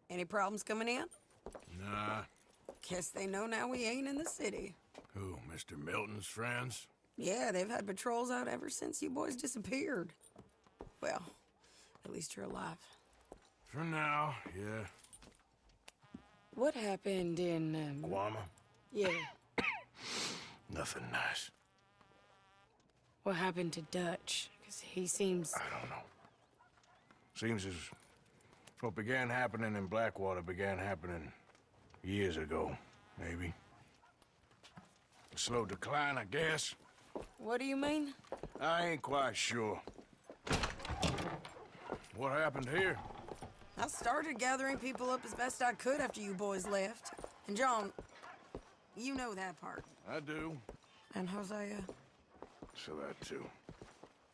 Any problems coming in? Nah. Guess they know now we ain't in the city. Who, Mr. Milton's friends? Yeah, they've had patrols out ever since you boys disappeared. Well, at least you're alive. For now, yeah. What happened in, Guama? Yeah. Nothing nice. What happened to Dutch? Because he seems... I don't know. Seems as what began happening in Blackwater began happening years ago, maybe. A slow decline, I guess. What do you mean? I ain't quite sure. What happened here? I started gathering people up as best I could after you boys left. And John, you know that part. I do. And Hosea? So that too.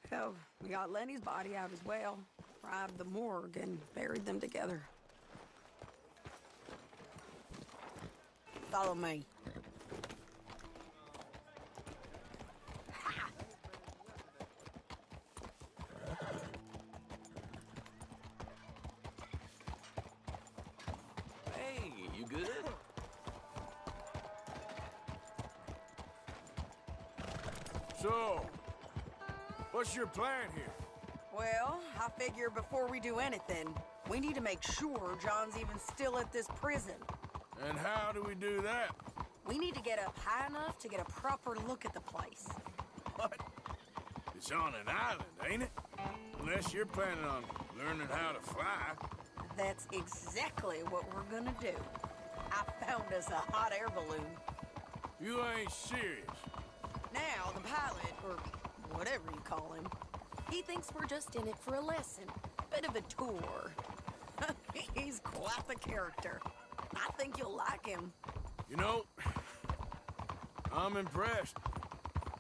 Hell, we got Lenny's body out as well. Robbed the morgue and buried them together. Follow me. Hey, you good? So, what's your plan here? Well, I figure before we do anything, we need to make sure John's even still at this prison. And how do we do that? We need to get up high enough to get a proper look at the place. What? It's on an island, ain't it? Unless you're planning on learning how to fly. That's exactly what we're gonna do. I found us a hot air balloon. You ain't serious. Now, the pilot, or whatever you call him, he thinks we're just in it for a lesson. Bit of a tour. He's quite the character. I think you'll like him. You know, I'm impressed.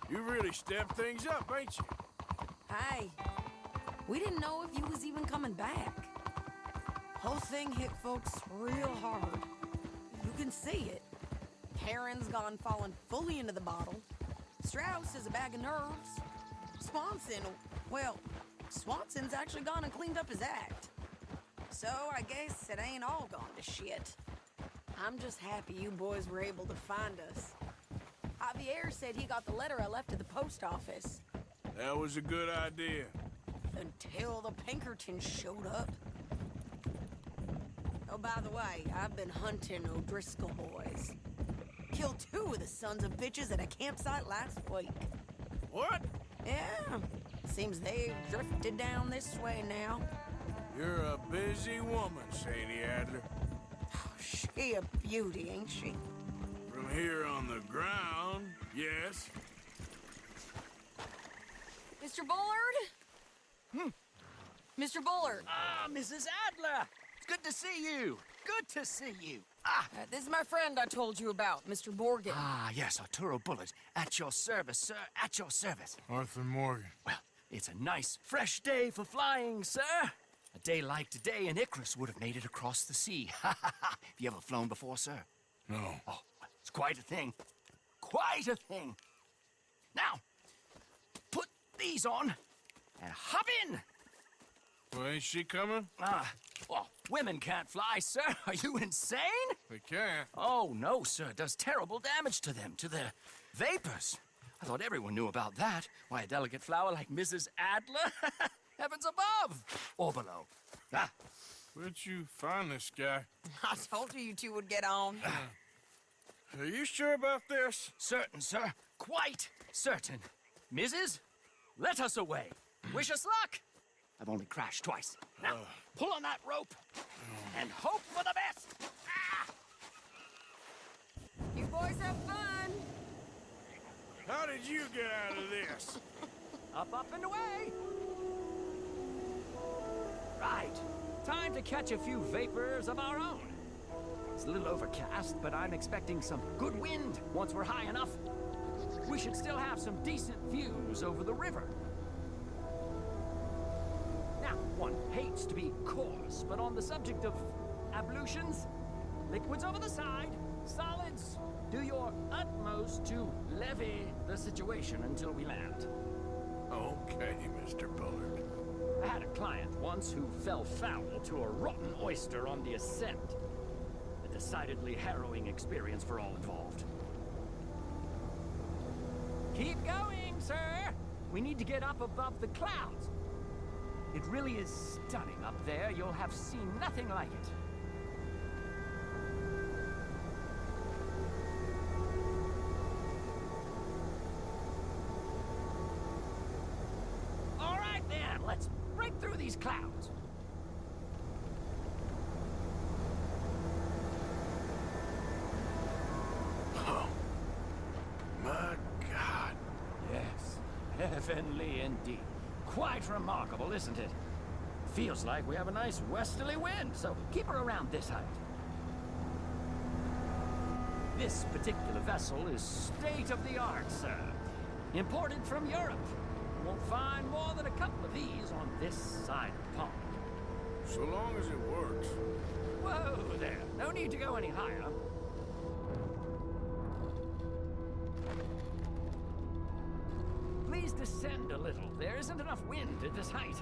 You really stepped things up, ain't you? Hey, we didn't know if you was even coming back. Whole thing hit folks real hard. You can see it. Karen's gone falling fully into the bottle. Strauss is a bag of nerves. Swanson, well, Swanson's actually gone and cleaned up his act. So I guess it ain't all gone to shit. I'm just happy you boys were able to find us. Javier said he got the letter I left at the post office. That was a good idea. Until the Pinkertons showed up. Oh, by the way, I've been hunting O'Driscoll boys. Killed 2 of the sons of bitches at a campsite last week. What? Yeah, seems they've drifted down this way now. You're a busy woman, Sadie Adler. Oh, she a beauty, ain't she? From here on the ground, yes. Mr. Bullard? Mr. Bullard. Ah, Mrs. Adler! It's good to see you. Good to see you. This is my friend I told you about, Mr. Morgan. Ah, yes, Arturo Bullard. At your service, sir. At your service. Arthur Morgan. Well, it's a nice, fresh day for flying, sir. A day like today, an Icarus would have made it across the sea. Have you ever flown before, sir? No. Oh, it's quite a thing. Quite a thing. Now, put these on and hop in. Well, ain't she coming? Well, women can't fly, sir. Are you insane? They can't. Oh, no, sir. It does terrible damage to them, to their vapors. I thought everyone knew about that. Why, a delicate flower like Mrs. Adler? Heavens above or below. Where'd you find this guy? I told you two would get on. Are you sure about this? Certain, sir. Quite certain. Mrs., let us away. Wish us luck. I've only crashed twice. Now, pull on that rope and hope for the best. You boys have fun. How did you get out of this? Up, up, and away. Time to catch a few vapors of our own. It's a little overcast, but I'm expecting some good wind once we're high enough. We should still have some decent views over the river. Now, one hates to be coarse, but on the subject of ablutions, liquids over the side, solids, do your utmost to levy the situation until we land. Okay, Mr. Bullard. I had a client once who fell foul to a rotten oyster on the ascent. A decidedly harrowing experience for all involved. Keep going, sir! We need to get up above the clouds. It really is stunning up there. You'll have seen nothing like it. All right, then. Let's break through these clouds. Oh, my God. Yes, heavenly indeed. Quite remarkable, isn't it? Feels like we have a nice westerly wind, so keep her around this height. This particular vessel is state-of-the-art, sir. Imported from Europe. You won't find more than a couple of these on this side of the pond. So long as it works. Whoa there. No need to go any higher. Please descend a little. There isn't enough wind at this height.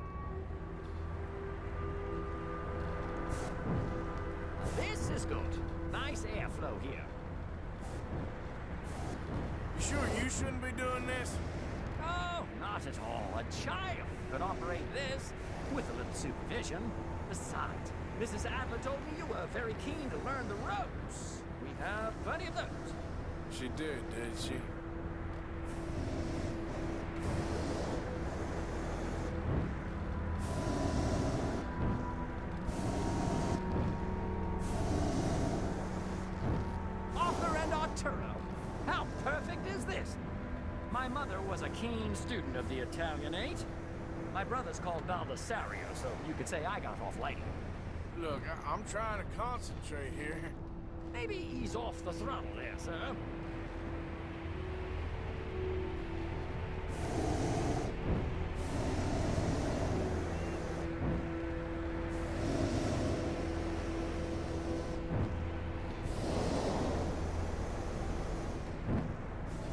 This is good. Nice airflow here. You sure you shouldn't be doing this? Oh, not at all. A child could operate this with a little supervision. Besides, Mrs. Adler told me you were very keen to learn the ropes. We have plenty of those. She did she? Author and Arturo. How perfect is this? My mother was a keen student of the Italianate. My brother's called Baldessario, so you could say I got off lightly. Look, I'm trying to concentrate here. Maybe ease off the throttle there, sir.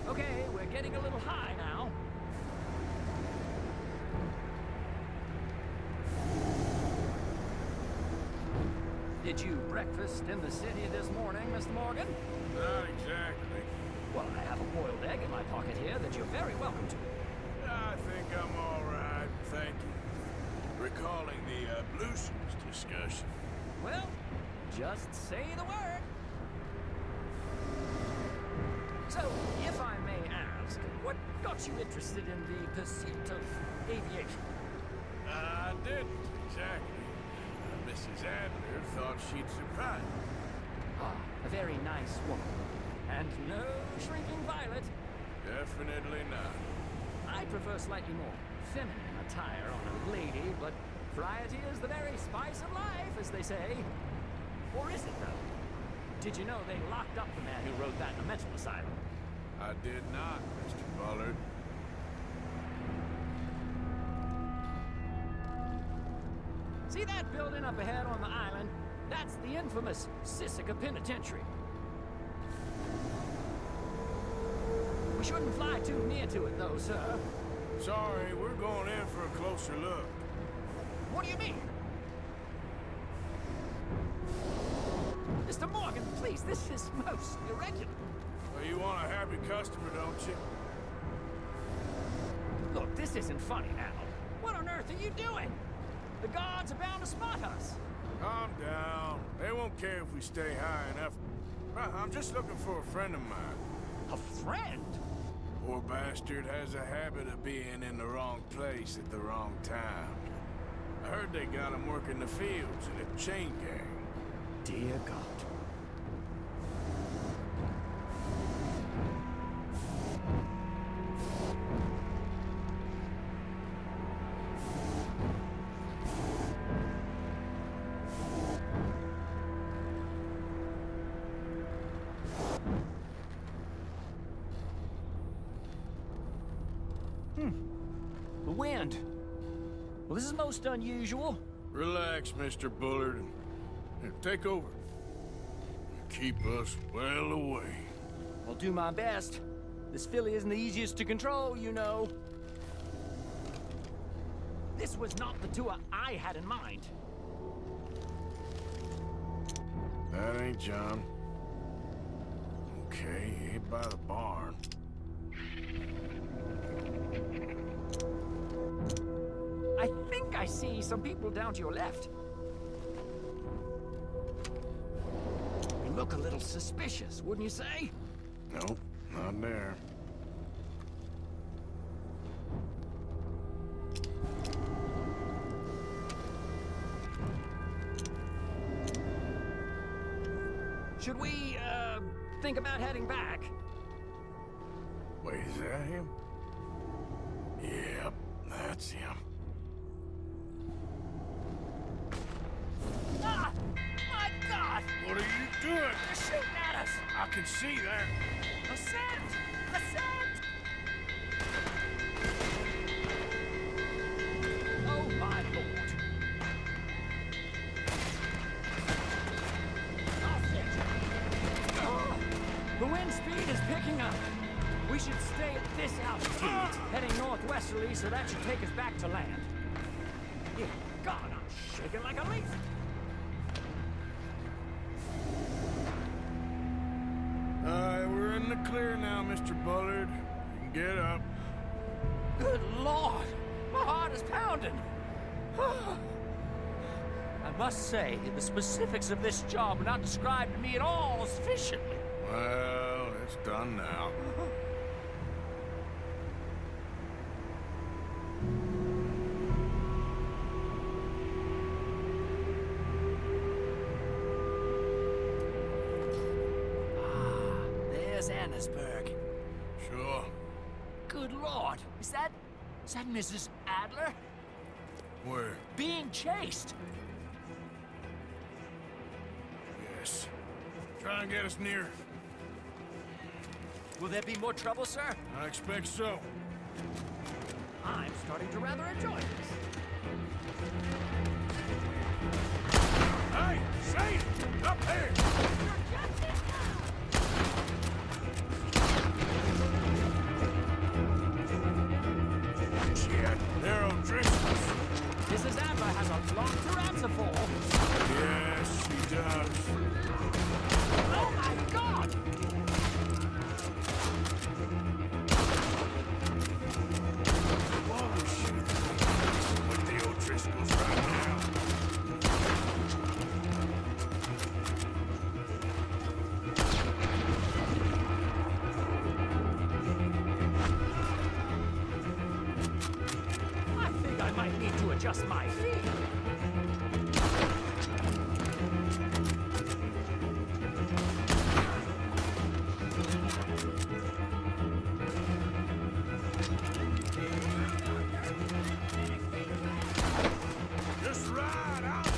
Okay, we're getting a little high now. Did you breakfast in the city this morning, Mr. Morgan? Not exactly. Well, I have a boiled egg in my pocket here that you're very welcome to. I think I'm all right, thank you. Recalling the ablutions discussion. Well, just say the word. So, if I may ask, what got you interested in the pursuit of aviation? I didn't, exactly. Mrs. Adler thought she'd surprise me. Ah, a very nice woman. And no shrinking violet. Definitely not. I prefer slightly more feminine attire on a lady, but variety is the very spice of life, as they say. Or is it, though? Did you know they locked up the man who wrote that in a mental asylum? I did not, Mr. Bullard. See that building up ahead on the island? That's the infamous Sisika Penitentiary. We shouldn't fly too near to it, though, sir. Sorry, we're going in for a closer look. What do you mean? Mr. Morgan, please, this is most irregular. Well, you want a happy customer, don't you? Look, this isn't funny now. What on earth are you doing? The guards are bound to spot us. Calm down. They won't care if we stay high enough. I'm just looking for a friend of mine. A friend? Poor bastard has a habit of being in the wrong place at the wrong time. I heard they got him working the fields in a chain gang. Dear God. The wind. Well, this is most unusual. Relax, Mr. Bullard. Here, take over. Keep us well away. I'll do my best. This filly isn't the easiest to control, you know. This was not the tour I had in mind. That ain't John. Okay, he ain't by the barn. I think I see some people down to your left. They look a little suspicious, wouldn't you say? Nope, not there. Should we, think about heading back? Wait, is that him? Yep, that's him. Ah! My God! What are you doing? They're shooting at us! I can see that. Ascent! Ascent! Oh, my Lord. Off it! Oh, the wind speed is picking up. We should stay at this altitude, heading northwesterly, so that should take us back to land. Yeah, God, I'm shaking like a leaf. We're in the clear now, Mr. Bullard. You can get up. Good Lord! My heart is pounding! I must say, the specifics of this job were not described to me at all sufficiently. Well, it's done now. There's Annesburg. Sure. Good Lord! Is that Mrs. Adler? Where? Being chased! Yes. Try and get us near. Will there be more trouble, sir? I expect so. I'm starting to rather enjoy this. Hey, Sadie! Up here! Shit, they're O'Driscoll's. Mrs. Adler has a lot to answer for. Yes, she does. Oh my God! Whoa, shit. With the O'Driscolls right now. I think I might need to adjust my feet. Just ride, I'll do it.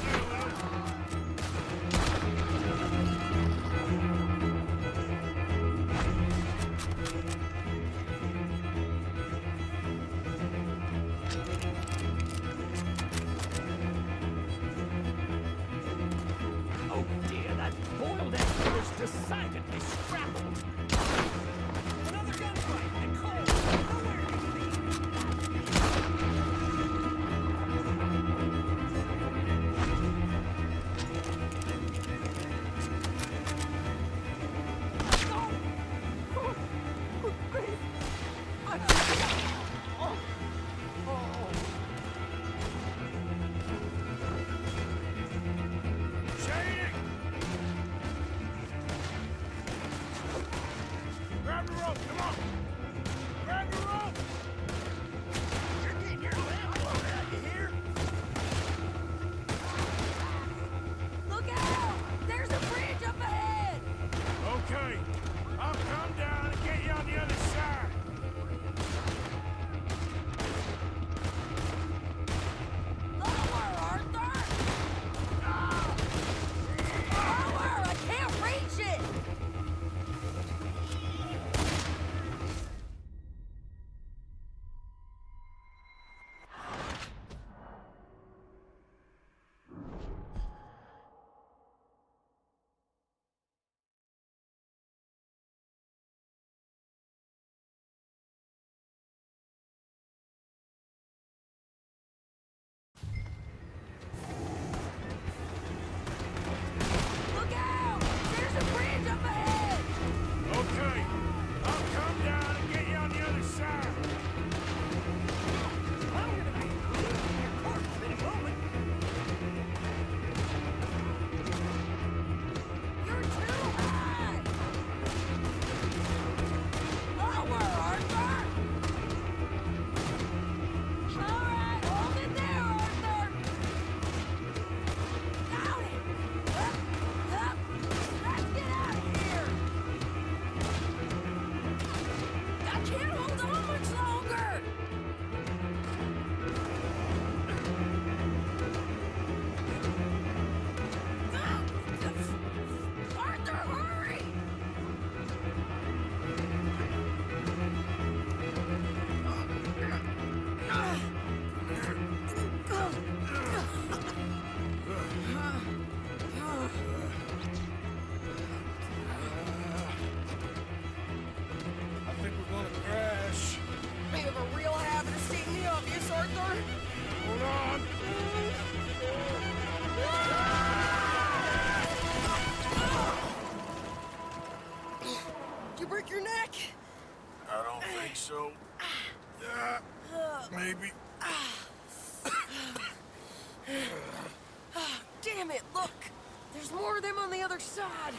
other side.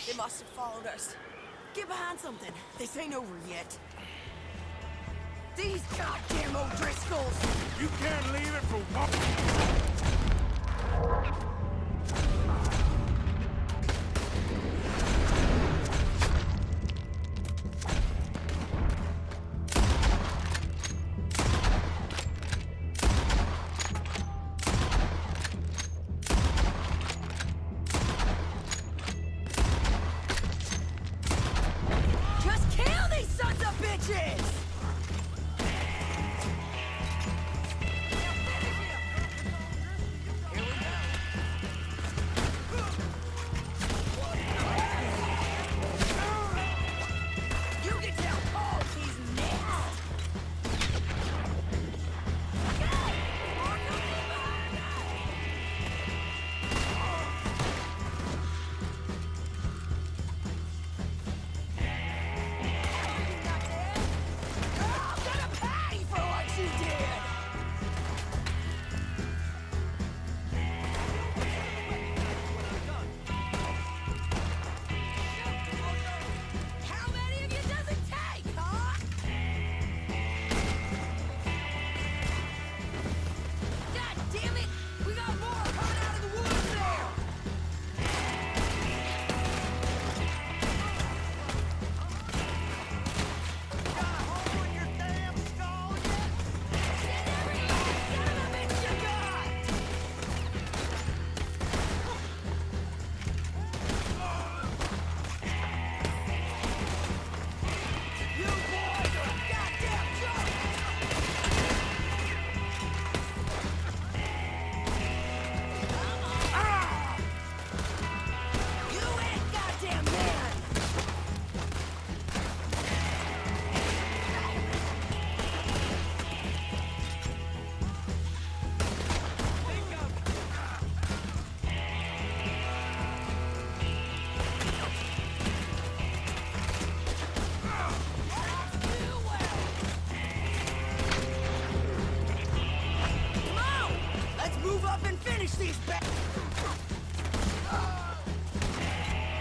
They must have followed us. Get behind something. This ain't over yet. These goddamn O'Driscolls! You can't leave it for one... Just kill these sons of bitches!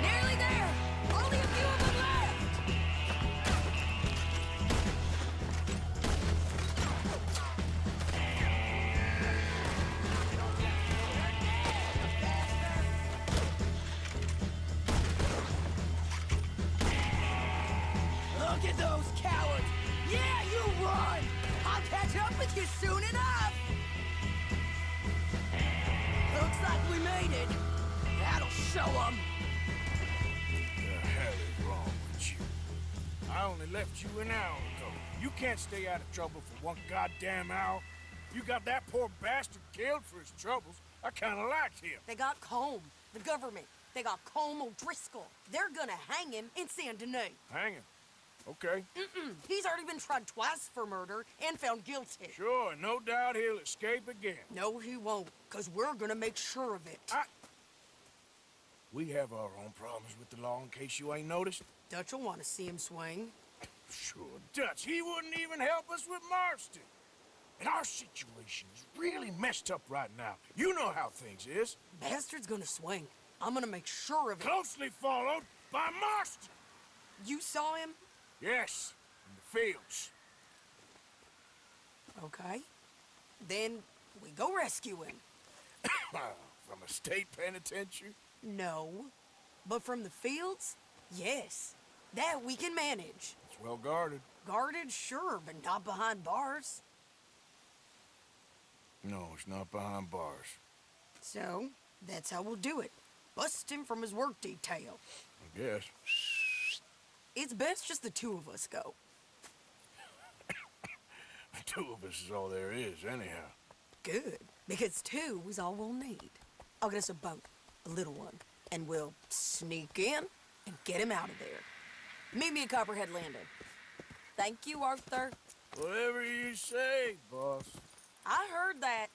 Nearly there! Only a few of them left! Look at those cowards! Yeah, you run! I'll catch up with you soon enough! Looks like we made it. That'll show them. The hell is wrong with you? I only left you an hour ago. You can't stay out of trouble for one goddamn hour. You got that poor bastard killed for his troubles. I kinda liked him. They got Combe, the government. They got Combe O'Driscoll. They're gonna hang him in Saint Denis. Hang him. Okay. He's already been tried twice for murder and found guilty. Sure, no doubt he'll escape again. No, he won't, because we're gonna make sure of it. We have our own problems with the law in case you ain't noticed. Dutch will want to see him swing. Sure, Dutch, he wouldn't even help us with Marston. And our situation is really messed up right now. You know how things is. Bastard's gonna swing. I'm gonna make sure of it. Closely followed by Marston. You saw him? Yes, in the fields. Okay. Then we go rescue him. From a state penitentiary? No. But from the fields? Yes. That we can manage. It's well guarded. Guarded, sure, but not behind bars. No, it's not behind bars. So, that's how we'll do it. Bust him from his work detail. I guess. It's best just the two of us go. The two of us is all there is, anyhow. Good, because two is all we'll need. I'll get us a boat, a little one, and we'll sneak in and get him out of there. Meet me at Copperhead Landing. Thank you, Arthur. Whatever you say, boss. I heard that.